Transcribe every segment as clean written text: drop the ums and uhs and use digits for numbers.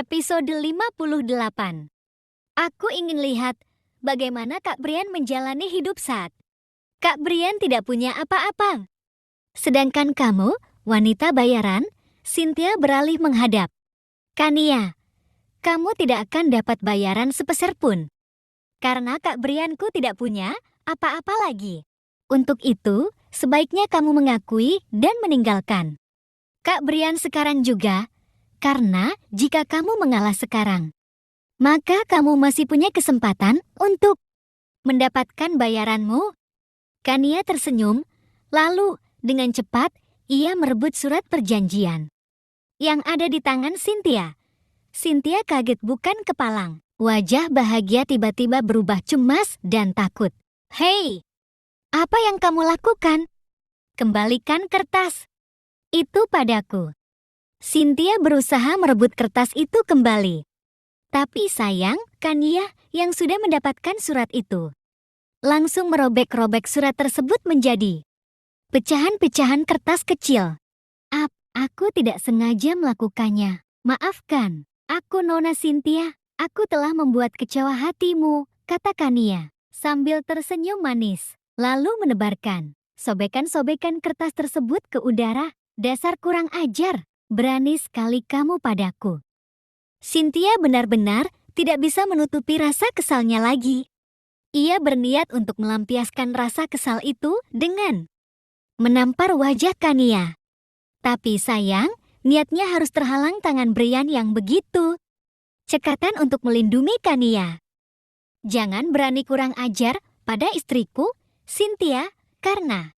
Episode 58. Aku ingin lihat bagaimana Kak Brian menjalani hidup saat Kak Brian tidak punya apa-apa. Sedangkan kamu, wanita bayaran, Cynthia beralih menghadap. Kania, kamu tidak akan dapat bayaran sepeser pun. Karena Kak Brianku tidak punya apa-apa lagi. Untuk itu, sebaiknya kamu mengakui dan meninggalkan Kak Brian sekarang juga. Karena jika kamu mengalah sekarang, maka kamu masih punya kesempatan untuk mendapatkan bayaranmu. Kania tersenyum, lalu dengan cepat ia merebut surat perjanjian yang ada di tangan Cynthia. Cynthia kaget bukan kepalang. Wajah bahagia tiba-tiba berubah cemas dan takut. Hei, apa yang kamu lakukan? Kembalikan kertas itu padaku. Cynthia berusaha merebut kertas itu kembali. Tapi sayang, Kania yang sudah mendapatkan surat itu langsung merobek-robek surat tersebut menjadi pecahan-pecahan kertas kecil. Aku tidak sengaja melakukannya. Maafkan, aku Nona Cynthia. Aku telah membuat kecewa hatimu, kata Kania sambil tersenyum manis. Lalu menebarkan sobekan-sobekan kertas tersebut ke udara. Dasar kurang ajar. Berani sekali kamu padaku. Cynthia benar-benar tidak bisa menutupi rasa kesalnya lagi. Ia berniat untuk melampiaskan rasa kesal itu dengan menampar wajah Kania. Tapi sayang, niatnya harus terhalang tangan Brian yang begitu cekatan untuk melindungi Kania. Jangan berani kurang ajar pada istriku, Cynthia, karena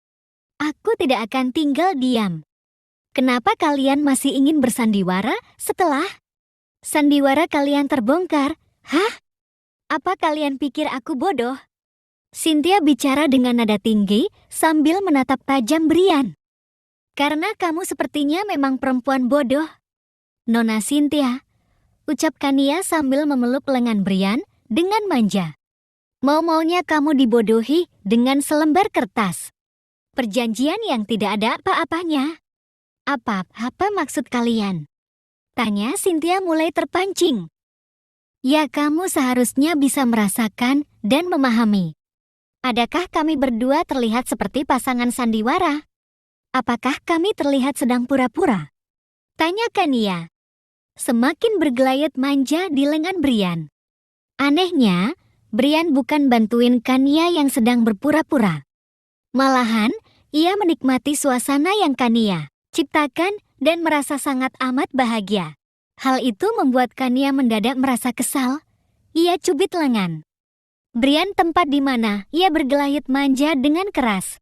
aku tidak akan tinggal diam. Kenapa kalian masih ingin bersandiwara setelah sandiwara kalian terbongkar? Hah? Apa kalian pikir aku bodoh? Cynthia bicara dengan nada tinggi sambil menatap tajam Brian. Karena kamu sepertinya memang perempuan bodoh. Nona Cynthia, ucap Kania sambil memeluk lengan Brian dengan manja. Mau-maunya kamu dibodohi dengan selembar kertas. Perjanjian yang tidak ada apa-apanya. Apa maksud kalian? Tanya Cynthia mulai terpancing. Ya, kamu seharusnya bisa merasakan dan memahami. Adakah kami berdua terlihat seperti pasangan sandiwara? Apakah kami terlihat sedang pura-pura? Tanya Kania. Semakin bergelayat manja di lengan Brian. Anehnya, Brian bukan bantuin Kania yang sedang berpura-pura. Malahan, ia menikmati suasana yang Kania ciptakan dan merasa sangat amat bahagia. Hal itu membuat Kania mendadak merasa kesal. Ia cubit lengan Brian tempat di mana ia bergelayut manja dengan keras.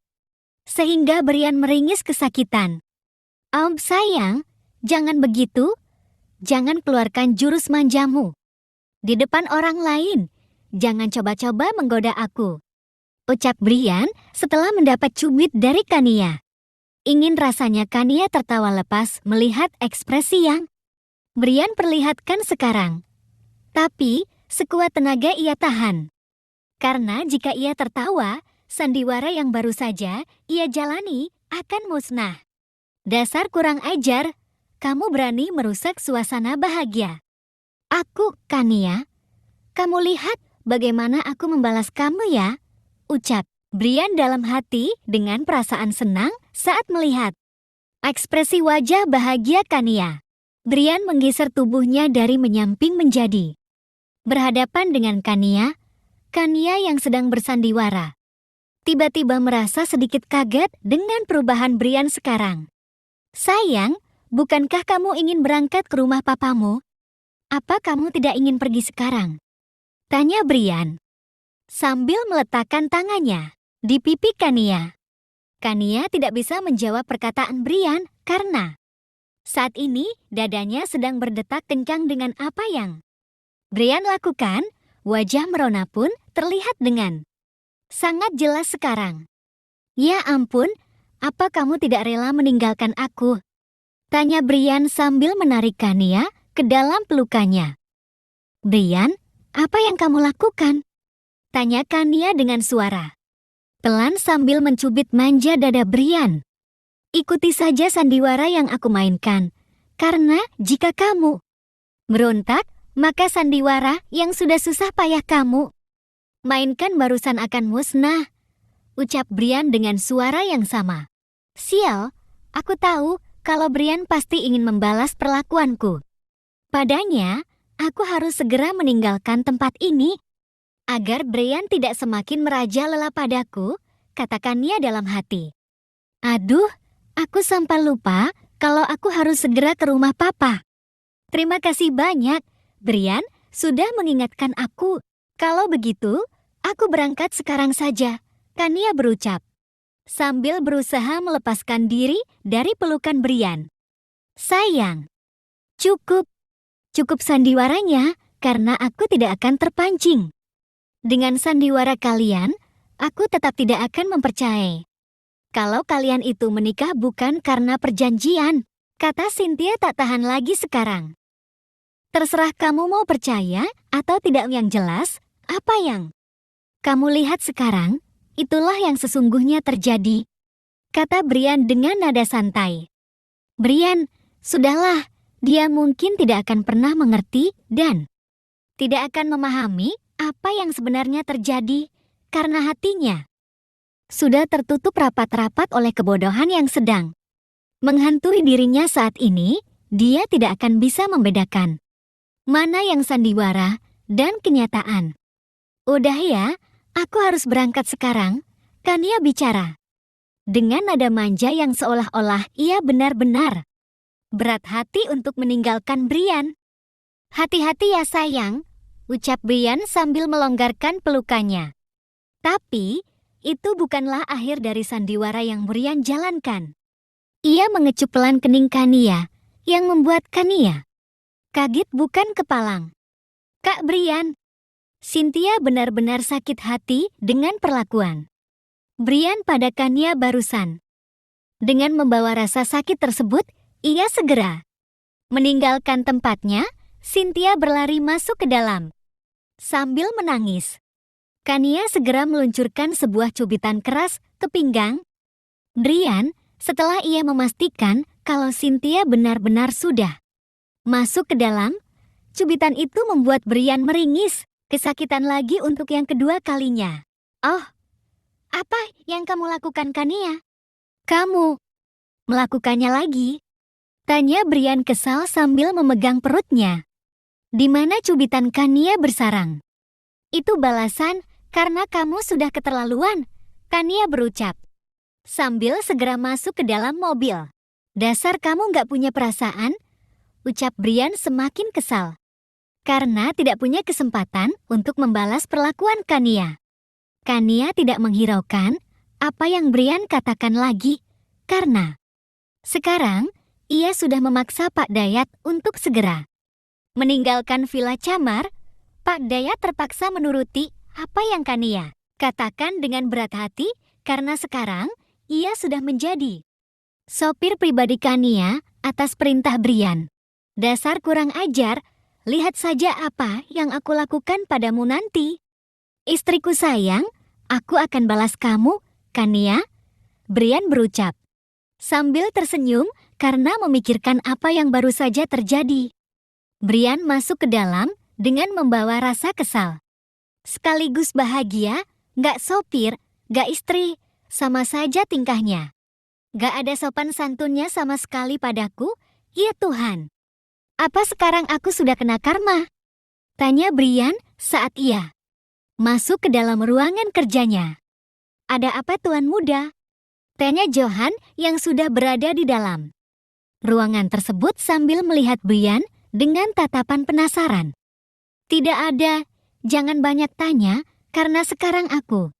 Sehingga Brian meringis kesakitan. Sayang, jangan begitu. Jangan keluarkan jurus manjamu di depan orang lain. Jangan coba-coba menggoda aku, ucap Brian setelah mendapat cubit dari Kania. Ingin rasanya Kania tertawa lepas melihat ekspresi yang Brian perlihatkan sekarang. Tapi, sekuat tenaga ia tahan. Karena jika ia tertawa, sandiwara yang baru saja ia jalani akan musnah. Dasar kurang ajar, kamu berani merusak suasana bahagia. Aku, Kania. Kamu lihat bagaimana aku membalas kamu ya, ucap Brian dalam hati dengan perasaan senang saat melihat ekspresi wajah bahagia Kania. Brian menggeser tubuhnya dari menyamping menjadi berhadapan dengan Kania. Kania yang sedang bersandiwara tiba-tiba merasa sedikit kaget dengan perubahan Brian sekarang. Sayang, bukankah kamu ingin berangkat ke rumah papamu? Apa kamu tidak ingin pergi sekarang? Tanya Brian sambil meletakkan tangannya di pipi Kania. Kania tidak bisa menjawab perkataan Brian karena saat ini dadanya sedang berdetak kencang dengan apa yang Brian lakukan. Wajah merona pun terlihat dengan sangat jelas sekarang. Ya ampun, apa kamu tidak rela meninggalkan aku? Tanya Brian sambil menarik Kania ke dalam pelukannya. Brian, apa yang kamu lakukan? Tanya Kania dengan suara pelan sambil mencubit manja dada Brian. Ikuti saja sandiwara yang aku mainkan. Karena jika kamu Berontak, maka sandiwara yang sudah susah payah kamu mainkan barusan akan musnah, ucap Brian dengan suara yang sama. Sial, aku tahu kalau Brian pasti ingin membalas perlakuanku. Padanya, aku harus segera meninggalkan tempat ini. Agar Brian tidak semakin merajalela padaku, katakannya dalam hati. Aduh, aku sampai lupa kalau aku harus segera ke rumah papa. Terima kasih banyak, Brian sudah mengingatkan aku. Kalau begitu, aku berangkat sekarang saja, Kania berucap. Sambil berusaha melepaskan diri dari pelukan Brian. Sayang, cukup sandiwaranya karena aku tidak akan terpancing. Dengan sandiwara kalian, aku tetap tidak akan mempercayai. Kalau kalian itu menikah bukan karena perjanjian, kata Cynthia tak tahan lagi sekarang. Terserah kamu mau percaya atau tidak, yang jelas, apa yang kamu lihat sekarang, itulah yang sesungguhnya terjadi, kata Brian dengan nada santai. Brian, sudahlah, dia mungkin tidak akan pernah mengerti dan tidak akan memahami apa yang sebenarnya terjadi karena hatinya sudah tertutup rapat-rapat oleh kebodohan yang sedang menghantui dirinya saat ini. Dia tidak akan bisa membedakan mana yang sandiwara dan kenyataan. Udah ya, aku harus berangkat sekarang, Kania bicara. Dengan nada manja yang seolah-olah ia benar-benar berat hati untuk meninggalkan Brian. Hati-hati ya sayang, ucap Brian sambil melonggarkan pelukannya. Tapi, itu bukanlah akhir dari sandiwara yang Brian jalankan. Ia mengecup pelan kening Kania, yang membuat Kania kaget bukan kepalang. Kak Brian, Cynthia benar-benar sakit hati dengan perlakuan Brian pada Kania barusan. Dengan membawa rasa sakit tersebut, ia segera meninggalkan tempatnya. Cynthia berlari masuk ke dalam sambil menangis. Kania segera meluncurkan sebuah cubitan keras ke pinggang Brian setelah ia memastikan kalau Cynthia benar-benar sudah masuk ke dalam. Cubitan itu membuat Brian meringis, kesakitan lagi untuk yang kedua kalinya. Oh, apa yang kamu lakukan, Kania? Kamu melakukannya lagi? Tanya Brian kesal sambil memegang perutnya. Di mana cubitan Kania bersarang. Itu balasan karena kamu sudah keterlaluan, Kania berucap. Sambil segera masuk ke dalam mobil. Dasar kamu gak punya perasaan, ucap Brian semakin kesal. Karena tidak punya kesempatan untuk membalas perlakuan Kania. Kania tidak menghiraukan apa yang Brian katakan lagi, karena sekarang ia sudah memaksa Pak Dayat untuk segera meninggalkan Villa Camar. Pak Dayat terpaksa menuruti apa yang Kania katakan dengan berat hati karena sekarang ia sudah menjadi sopir pribadi Kania atas perintah Brian. Dasar kurang ajar, lihat saja apa yang aku lakukan padamu nanti. Istriku sayang, aku akan balas kamu, Kania, Brian berucap. Sambil tersenyum karena memikirkan apa yang baru saja terjadi. Brian masuk ke dalam dengan membawa rasa kesal. Sekaligus bahagia, gak sopir, gak istri, sama saja tingkahnya. Gak ada sopan santunnya sama sekali padaku, ya Tuhan. Apa sekarang aku sudah kena karma? Tanya Brian saat ia masuk ke dalam ruangan kerjanya. Ada apa Tuan Muda? Tanya Johan yang sudah berada di dalam ruangan tersebut sambil melihat Brian dengan tatapan penasaran. Tidak ada, jangan banyak tanya, karena sekarang aku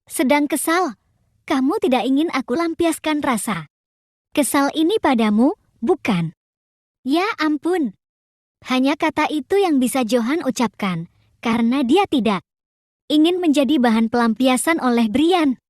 sedang kesal. Kamu tidak ingin aku lampiaskan rasa kesal ini padamu, bukan? Ya ampun. Hanya kata itu yang bisa Johan ucapkan, karena dia tidak ingin menjadi bahan pelampiasan oleh Brian.